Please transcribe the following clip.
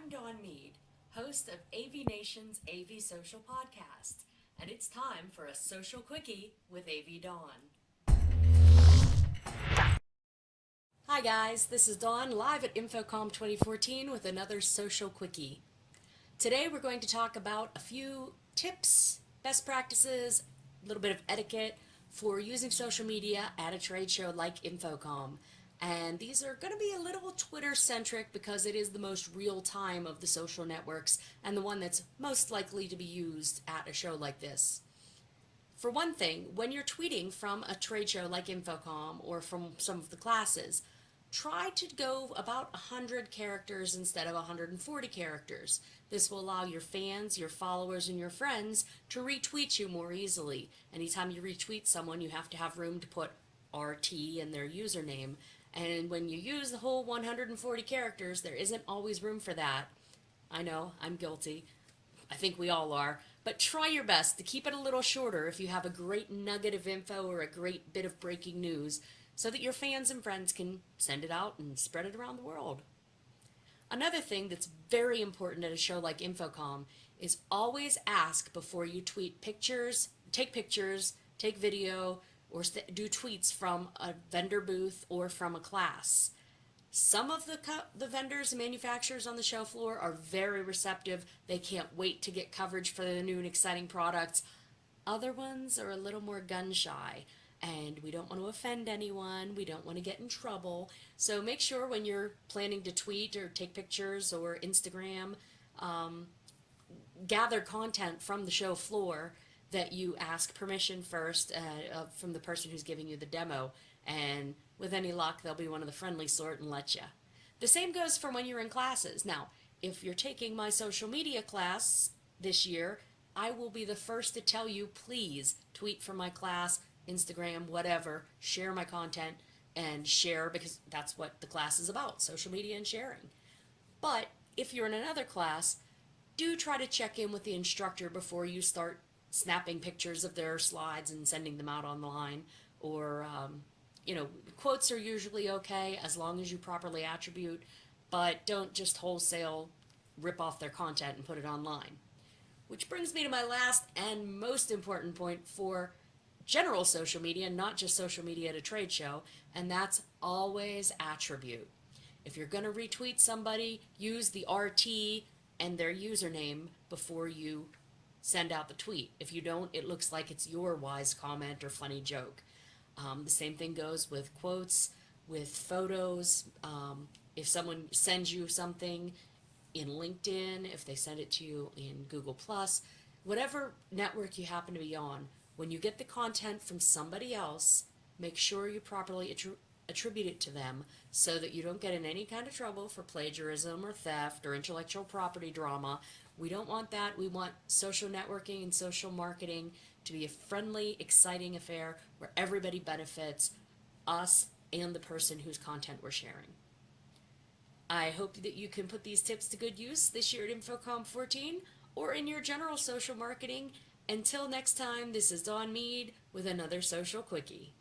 I'm Dawn Mead, host of AV Nation's AV Social Podcast, and it's time for a Social Quickie with AV Dawn. Hi guys, this is Dawn live at Infocomm 2014 with another Social Quickie. Today we're going to talk about a few tips, best practices, a little bit of etiquette for using social media at a trade show like Infocomm. And these are going to be a little Twitter-centric because it is the most real time of the social networks and the one that's most likely to be used at a show like this. For one thing, when you're tweeting from a trade show like Infocomm or from some of the classes, try to go about 100 characters instead of 140 characters. This will allow your fans, your followers, and your friends to retweet you more easily. Anytime you retweet someone, you have to have room to put RT in their username. And when you use the whole 140 characters, there isn't always room for that. I know, I'm guilty. I think we all are. But try your best to keep it a little shorter if you have a great nugget of info or a great bit of breaking news so that your fans and friends can send it out and spread it around the world. Another thing that's very important at a show like Infocomm is always ask before you tweet pictures, take video, or do tweets from a vendor booth or from a class. Some of the vendors and manufacturers on the show floor are very receptive. They can't wait to get coverage for the new and exciting products. Other ones are a little more gun shy, and we don't want to offend anyone. We don't want to get in trouble. So make sure when you're planning to tweet or take pictures or Instagram, gather content from the show floor that you ask permission first from the person who's giving you the demo, and with any luck they'll be one of the friendly sort and let you. The same goes for when you're in classes. Now, if you're taking my social media class this year, I will be the first to tell you, please tweet from my class, Instagram, whatever, share my content and share, because that's what the class is about, social media and sharing. But if you're in another class, do try to check in with the instructor before you start snapping pictures of their slides and sending them out online. Or, quotes are usually okay as long as you properly attribute, but don't just wholesale rip off their content and put it online. Which brings me to my last and most important point for general social media, not just social media at a trade show, and that's always attribute. If you're going to retweet somebody, use the RT and their username before you send out the tweet. If you don't, it looks like it's your wise comment or funny joke. The same thing goes with quotes, with photos. If someone sends you something in LinkedIn, if they send it to you in Google+, whatever network you happen to be on, when you get the content from somebody else, make sure you properly attribute it to them so that you don't get in any kind of trouble for plagiarism or theft or intellectual property drama. We don't want that. We want social networking and social marketing to be a friendly, exciting affair where everybody benefits, us and the person whose content we're sharing. I hope that you can put these tips to good use this year at Infocomm 14 or in your general social marketing. Until next time, this is Dawn Mead with another Social Quickie.